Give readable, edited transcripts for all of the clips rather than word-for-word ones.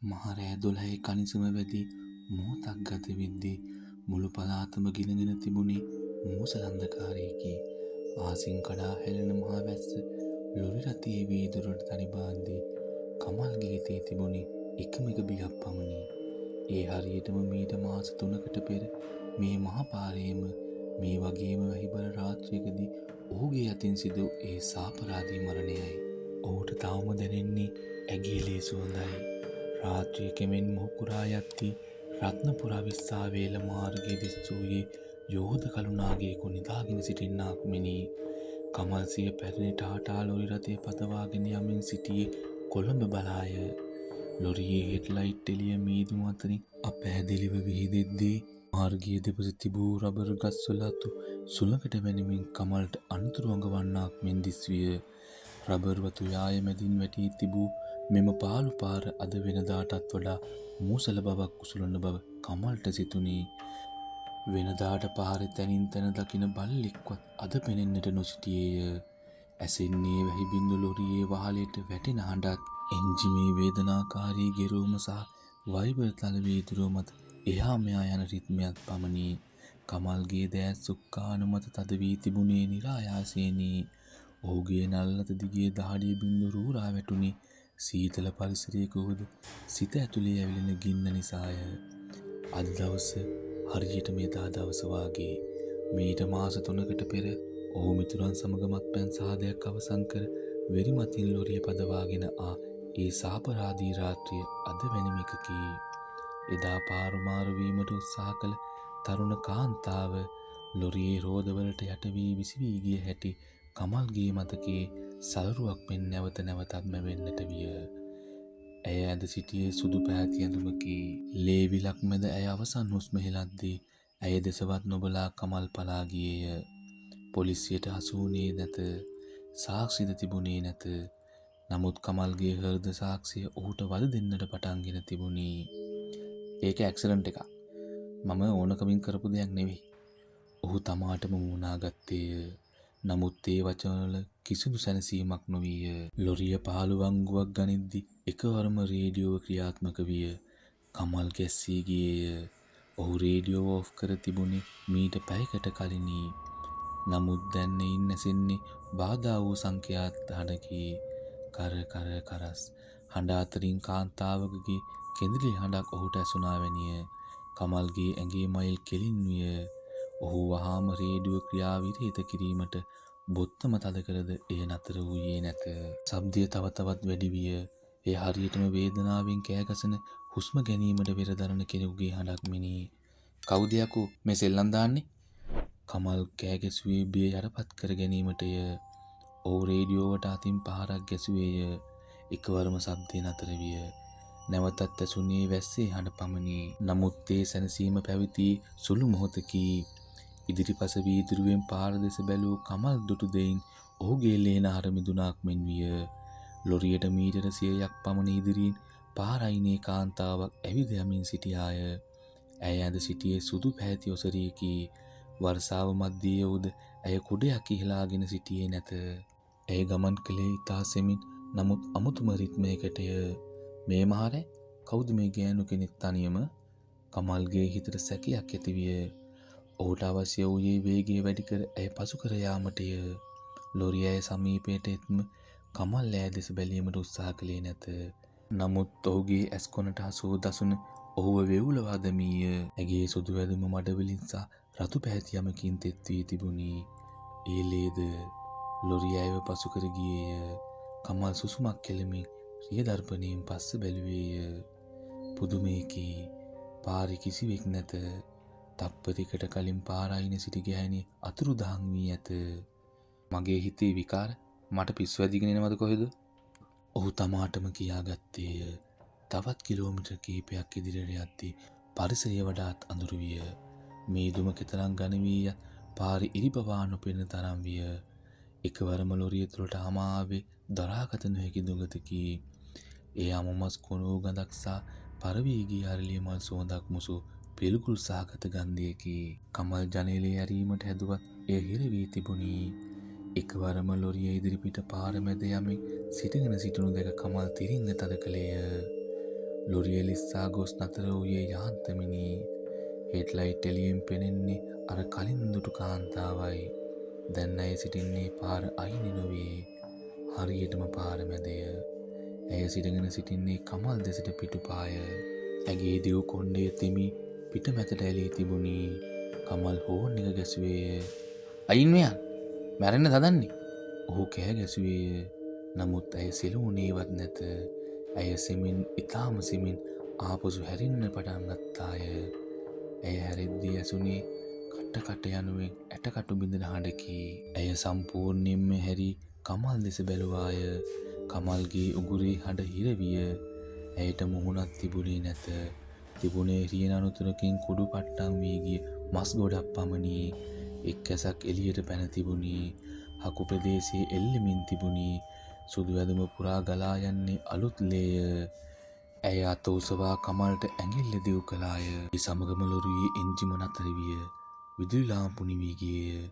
මහරෑ 12 කනිසම වැදි මොහොතක් ගත වෙද්දී මුළු පළාතම ගිනගෙන තිබුණේ මූසලන්ධකාරයකි. ආසින් කඩා හැලෙන මහ වැස්ස ලොරි රථයේ වීදුරට තනිබාද්දී කමල්ගේ හිතේ තිබුණේ එකම එක බියක් පමණි. ඒ හරියටම මීට මාස 3කට පෙර මේ මහ පාරේම මේ වගේම වැහිබර රාත්‍රියකදී ඔහුගේ අතින් සිදු ඒ සාපරාධී මරණයයි. ඔහුට තවම දැනෙන්නේ ඇගේ ලේ සුවඳයි. රාත්‍රිය කෙමෙන් මොහුකුරා යද්දී රත්නපුර විස්සාවේල මාර්ගයේ දිස්වූයේ යෝධ කළුනාගයෙකු නිදාගෙන සිටින්නාක් මෙනි. කමල් සිය පැරණි ටාටා ලොරි රථය පදවාගෙන යමින් සිටියේ කොළඹ බලාය. ලොරියේ හෙඩ්ලයිට් එළිය මීදුම අතරින් අපැහැදිලිව විහිදෙද්දී මාර්ගයේ දෙපස තිබූ රබර් ගස්වල අතු සුළඟට වැනිමින් කමල්ට අනතුරු අඟවන්නාක් මෙන් දිස්විය. රබර් වතු යාය මැදින් වැටී තිබූ මෙම පාළු පාර අද වෙනදාටත් වඩා මූසල බවක් උසුලන බව කමල්ට සිතුනි. වෙනදාට පාරේ තැනින් තැන දකින බල්ලෙක්වත් අද පෙනෙන්නට නොසිටියේය. ඇසෙන්නේ වැහි බින්දු ලොරියේ වහලයට වැටෙන හඬත්, එන්ජිමේ වේදනාකාරී ගෙරෝම සහ වයිබර් තල වීදුරුව මත එහා මෙහා යන රිද්මයක් පමණි. කමල්ගේ දෑස් සුක්කාන මත තද වී තිබුණේ නිරායාසයෙනි. ඔහුගේ නළලත දිගේ දහඩිය බින්දු රූරා වැටුණි සීතල පරිසරයක වුවද සිත ඇතුලේ ඇවිලෙන ගින්න නිසාය. අද දවස හරියටම එදා දවස වාගේ මීට මාස 3කට පෙර ඔහු මිතුරන් සමග මත්පැන් සාදයක් අවසන් කර වෙරිමතින් ලොරිය පදවාගෙන ආ ඒ සාපරාධී රාත්‍රිය අද වැනිම එකකි. එදා පාරුමාරු වීමට උත්සාහ කළ තරුණ කාන්තාව ලොරියේ රෝදවලට යට වී විසිවී ගිය හැටි කමල්ගේ මතකයේ සලරුවක් මෙන් නැවත නැවතත් මැවෙන්නට විය. ඇය ඇඳ සිටියේ සුදු පැහැති ඇඳුමකි. ලේ විලක් මැද ඇය අවසන් හුස්ම හෙළද්දී ඇය දෙසවත් නොබලා කමල් පලා ගියේය. පොලිසියට හසු වුණේ නැත. සාක්ෂිද තිබුණේ නැත. නමුත් කමල්ගේ හෘද සාක්ෂිය ඔහුට වද දෙන්නට පටන්ගෙන තිබුණි. ඒක ඇක්සිඩන්ට් එකක්. මම ඕනකමින් කරපු දෙයක් නෙවෙයි. ඔහු තමාටම මුණා ගත්තේය. නමුත් ඒ වචනවල කිසිදු සැනසීමක් නොවිය. ලොරිය පාළු වංගුවක් ගනිද්දී එකවරම රේඩියෝව ක්‍රියාත්මක විය. කමල් ගැස්සී ගියේය. ඔහු රේඩියෝව ඔෆ් කර තිබුණේ මීට පැයකට කලිනි. නමුත් දැන් එයින් ඇසෙන්නේ බාධා වූ සංඛ්‍යාත හඬකි. කර කර කරස්. හඬ අතරින් කාන්තාවකගේ කෙඳිරි හඬක් ඔහුට ඇසුණා වැනිය. කමල්ගේ ඇඟේ මයිල් කෙලින් විය. ඔහු වහාම රේඩියෝ ක්‍රියාව විරහිත කිරීමට බොත්තම තද කරද එය නතර වූයේ නැත. ශබ්දය තව තවත් වැඩි විය. එය හරියටම වේදනාවෙන් කෑගසන හුස්ම ගැනීමට වෙර දරන කෙනෙකුගේ හඬක් මෙනි. කවුද යකෝ මේ සෙල්ලම් දාන්නේ? කමල් කෑ ගැසුවේ බිය යටපත් කර ගැනීමටය. ඔහු රේඩියෝවට අතින් පහරක් ගැසුවේය. එකවරම ශබ්දය නතර විය. නැවතත් ඇසුනේ වැස්සේ හඬ පමණි. නමුත් ඒ සැනසීම පැවති සුළු මොහොතකි. ඉදිරිපස වීදුරුවෙන් පාර දෙස බැලූ කමල් දුටු දෙයින් ඔහුගේ ලේන හර මිදුණාක් මෙන් විය. ලොරියට මීටර 100ක් පමණ ඉදිරියෙන් පාර අයිනේ කාන්තාවක් ඇවිද යමින් සිටියාය. ඇය ඇඳ සිටියේ සුදු පැහැති ඔසරියකි. වර්ෂාව මැදියේ උද ඇය කුඩයක් ඉහලාගෙන සිටියේ නැත. ඇය ගමන් කළේ ඉතා සෙමින් නමුත් අමුතුම රිද්මයකටය. මේ මහරෑ කවුද මේ ගෑනු කෙනෙක් තනියම? කමල්ගේ හිතට සැකයක් ඇතිවිය. ඔහුට අවශ්‍ය වූයේ වේගය වැඩි කර ඇය පසු කර යාමටය. ලොරිය ඇය සමීපයට එත්ම කමල් ඈ දෙස බැලීමට උත්සාහ කළේ නැත. නමුත් ඔහුගේ ඇස් කොනට හසු වූ දසුන ඔහුව වෙවුලවා දැමීය. ඇගේ සුදු වැදුම මඩවලින් සහ රතු පැහැති යමකින් තෙත් වී තිබුණි. ඒ ලේද ලොරිය ඇයව පසු කර ගියේය. කමල් සුසුමක් කෙලමින් රිය දර්පණයෙන් පස්ස බැලුවේය. පුදුමයකි. පාරේ කිසිවෙක් නැත. තප්පරයකට කලින් පාර අයිනේ සිටි ගෑණි අතුරුදහන් වී ඇත. මගේ හිතේ විකාර මට පිස්සු වැදිගෙන එනවද කොහෙද? ඔහු තමාටම කියාගත්තේය. තවත් කිලෝමීටර් කිහිපයක් ඉදිරියට යද්දී පරිසරය වඩාත් අඳුරු විය. මීදුම කෙතරම් ඝන වී පාරේ ඉරිබවා නොපෙනෙන තරම් විය. එකවරම ලොරිය තුළට hama ආවේ දරාගත නොහැකි දුගතකි. ඒ අමමස් කොණුව ගඳක් සහ පරවී ගිය අරලිය මල් සුවඳක් මුසු පිළිකුල් සහගත ගන්ධයකි. කමල් ජනේලය ඇරීමට හැදුවත් එය හිර වී තිබුණි. එකවරම ලොරිය ඉදිරිපිට පාර මැද යමින් සිටගෙන සිටිනු දැක කමල් තිරිංග තද කළේය. ලොරිය ලිස්සා ගොස් නතර වූයේ යාන්තමිනි. හෙඩ්ලයිට් එළියෙන් පෙනෙන්නේ අර කලින් දුටු කාන්තාවයි. දැන් ඇය සිටින්නේ පාර අයිනේ නොවේ. හරියටම පාර මැදය. ඇය සිටගෙන සිටින්නේ කමල් දෙසට පිටුපාය. ඇගේ දිව් කොණ්ඩය තෙමි පිටමැතට ඇලී තිබුණි. කමල් හෝන් එක ගැසුවේය. අයින් මෙයන් මැරෙන්න තදන්නේ. ඔහු කෑ ගැසුවේය. නමුත් ඇය සෙලුණේවත් නැත. ඇය සෙමින් ඉතාම සෙමින් ආපසු හැරෙන්න පටන් ගත්තාය. ඇය හැරෙද්දී ඇසුනේ කට යනුවෙන් ඇටකටු බිඳෙන හඬකි. ඇය සම්පූර්ණයෙන්ම හැරි කමල් දෙස බැලුවාය. කමල්ගේ උගුරේ හඬ හිරවිය. ඇයට මුහුණක් තිබුණේ නැත. තිබුණේ රියන අනුතුරකින් කුඩු පට්ටම් වී ගිය මස් ගොඩක් පමණි. එක් ඇසක් එළියට පැන තිබුණි. හකු ප්‍රදේශයේ එල්ලෙමින් තිබුණි. සුදු ඇඳුම පුරා ගලා යන්නේ අලුත් ලේය. ඇය අත උසවා කමල්ට ඇඟිල්ල දිව් කළාය. ඒ සමගම ලොරියේ එන්ජිම නතර විය. විදුලි ලාම්පු නිවී ගියේය.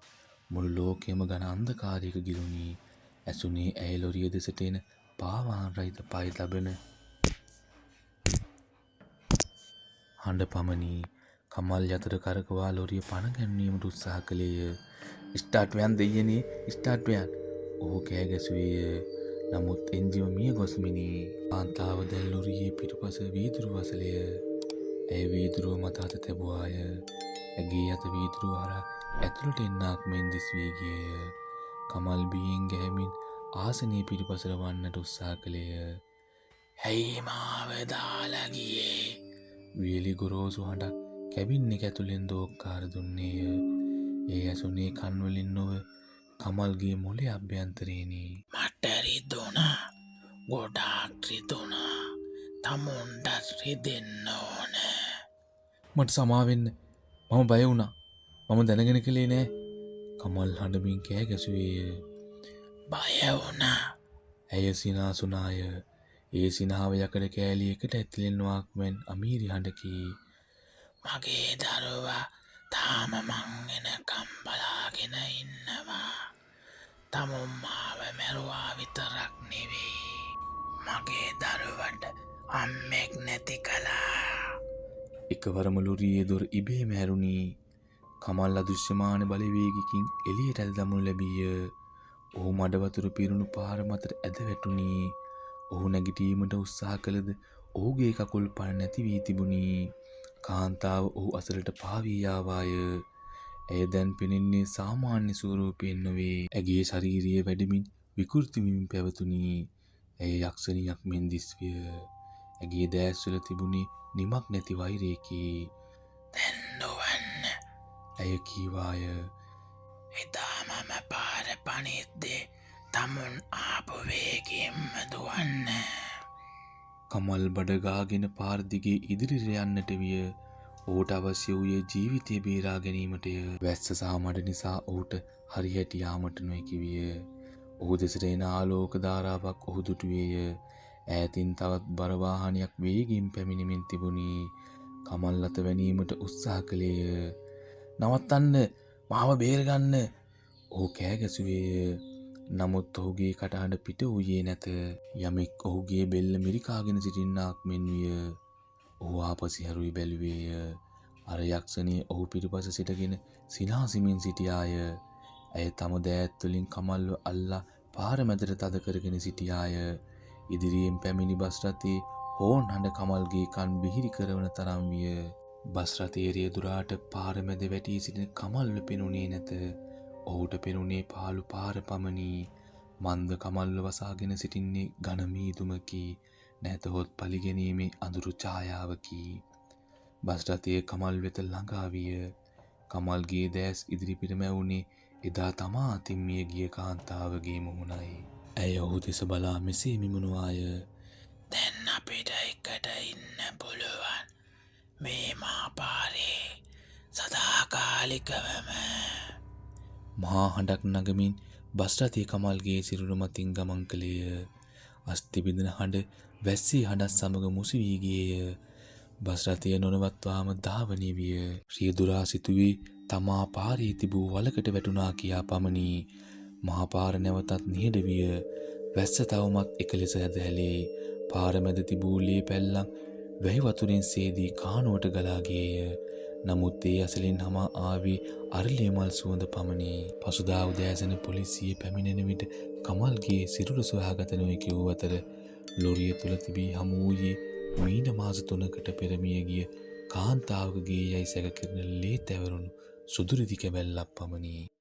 මුළු ලෝකයම ඝන අන්ධකාරයක ගිලුණි. ඇසුනේ ඇය ලොරිය දෙසට එන පාවාහන රහිත පය තබන හඬ පමණි. කමල් යතට කරකවා ලොරිය පණ ගැන්වීමට උත්සාහ කළේය. ස්ටාර්ට් වෑන් දෙයියනේ ස්ටාර්ට් වෑන්. ඔහු කෑ ගැසුවේය. නමුත් එන්ජිම මිය ගොස්මිනි. කාන්තාව දැන් ලොරියේ පිටුපස වීදුරු වසලය. ඇය වීදුරුව මත අත තැබුවාය. ඇගේ අත වීදුරුව හරහා ඇතුළට එන්නාක් මෙන් දිස් වී ගියේය. කමල් බියෙන් ගැහෙමින් ආසනයේ පිටුපසට වන්නට උත්සාහ කළේය. "ඇයි මාව දාලා ගියේ?" වියලි ගොරෝසු හඬක් කැබින් එක ඇතුලෙන් දෝක්කාර දුන්නේය. ඒ ඇසුනේ කන් වලින් නොව කමල්ගේ මොළේ අභ්‍යන්තරයෙනි. "මට රිදුණා. ගොඩාක් රිදුණා. තමුන්ටත් රිදෙන්න ඕන." "මට සමා වෙන්න. මම බය වුණා. මම දැනගෙන කළේ නෑ." කමල් හඬමින් කෑ ගැසුවේය. "බය වුණා?" ඇය සිනාසුනාය. ඒ සිනාව යකඩ කෑලි එකට ඇතිලෙනවාක් මෙන් අමීරි හඬකි. "මගේ දරුවා තාම මං එනකම් බලාගෙන ඉන්නවා. තමුන් මාව මැරුවා විතරක් නෙවෙයි. මගේ දරුවට අම්මෙක් නැති කළා." එකවරම ලොරියේ දොර ඉබේම හැරුණි. කමල් අදෘශ්‍යමාන බලවේගකින් එළියට ඇද දමනු ලැබීය. ඔහු මඩ වතුර පිරුණු පාර මතට ඇද වැටුණි. ඔහු නැගිටීමට උත්සාහ කළද ඔහුගේ කකුල් පණ නැති වී තිබුණි. කාන්තාව ඔහු අසලට පාවී ආවාය. ඇය දැන් පෙනෙන්නේ සාමාන්‍ය ස්වරූපයෙන් නොවේ. ඇගේ ශරීරය වැඩිමින් විකෘති වෙමින් පැවතුණි. ඇය යක්ෂණියක් මෙන් දිස්විය. ඇගේ දෑස්වල තිබුණේ නිමක් නැති වෛරයකි. "දැන් දුවන්න." ඇය කීවාය. "එදා මම පාර පනිද්දේ තමුන් ආපු වේගයෙන්ම දුවන්න." කමල් බඩගාගෙන පාර දිගේ ඉදිරියට යන්නට විය. ඔහුට අවශ්‍ය වූයේ ජීවිතය බේරා ගැනීමටය. වැස්ස සහ මඩ නිසා ඔහුට හරියට යාමට නොහැකි විය. ඔහු දෙසට එන ආලෝක ධාරාවක් ඔහු දුටුවේය. ඈතින් තවත් බර වාහනයක් වේගයෙන් පැමිණෙමින් තිබුණි. කමල් අත වැනීමට උත්සාහ කළේය. "නවත්තන්න! මාව බේරගන්න!" ඔහු කෑ ගැසුවේය. නමුත් ඔහුගේ කටහඬ පිට වූයේ නැත. යමෙක් ඔහුගේ බෙල්ල මිරිකාගෙන සිටින්නාක් මෙන් විය. ඔහු ආපසු හැරී බැලුවේය. අර යක්ෂණිය ඔහු පිටුපස සිටගෙන සිනාසිමින් සිටියාය. ඇය තම දෑත් වලින් කමල්ව අල්ලා පාර මැදට තද කරගෙන සිටියාය. ඉදිරියෙන් පැමිණි බස් රථයේ හෝන් හඬ කමල්ගේ කන් බිහිරි කරවන තරම් විය. බස් රථයේ රියදුරාට පාර මැද වැටී සිටින කමල්ව පෙනුනේ නැත. ඔහුට පෙනුනේ පාළු පාර පමණි. මන්ද කමල්ව වසාගෙන සිටින්නේ ඝන මීදුමකි. නැතහොත් පලිගැනීමේ අඳුරු ඡායාවකි. බස් රථයේ කමල් වෙත ළඟා විය. කමල්ගේ දෑස් ඉදිරිපිට මැවුනේ එදා තමා අතින් මිය ගිය කාන්තාවගේ මුහුණයි. ඇය ඔහු දෙස බලා මෙසේ මිමුණුවාය. "දැන් අපිට එකට ඉන්න පුළුවන් මේ මහා පාරේ සදාකාලිකවම." මහා හඬක් නගමින් බස් රථයේ කමල්ගේ සිරුර මතින් ගමන් කළේය. අස්ථි බිඳෙන හඬ වැස්සේ හඬත් සමග මුසු වී ගියේය. බස් රථය නොනවත්වාම ධාවනය විය. රියදුරා සිතුවේ තමා පාරේ තිබූ වලකට වැටුණා කියා පමණි. මහා පාර නැවතත් නිහඬ විය. වැස්ස තවමත් එක ලෙස ඇද හැලේ. පාර මැද තිබූ ලේ පැල්ලම් වැහි වතුරෙන් සේදී කානුවට ගලා ගියේය. නමුත් ඒ අසලින් hama ආවේ අරලිය මල් සුවඳ පමණි. පසුදා උදෑසන පොලිසිය පැමිණෙන විට කමල්ගේ සිරුර සොයාගත නොහැකි වූ අතර ලොරිය තුල තිබී හමු වූයේ මීන මාස 3කට පෙර මිය ගිය කාන්තාවකගේ යයි සැක කෙරෙන ලේ තැවරුණු සුදු රිදි කැබැල්ලක් පමණි.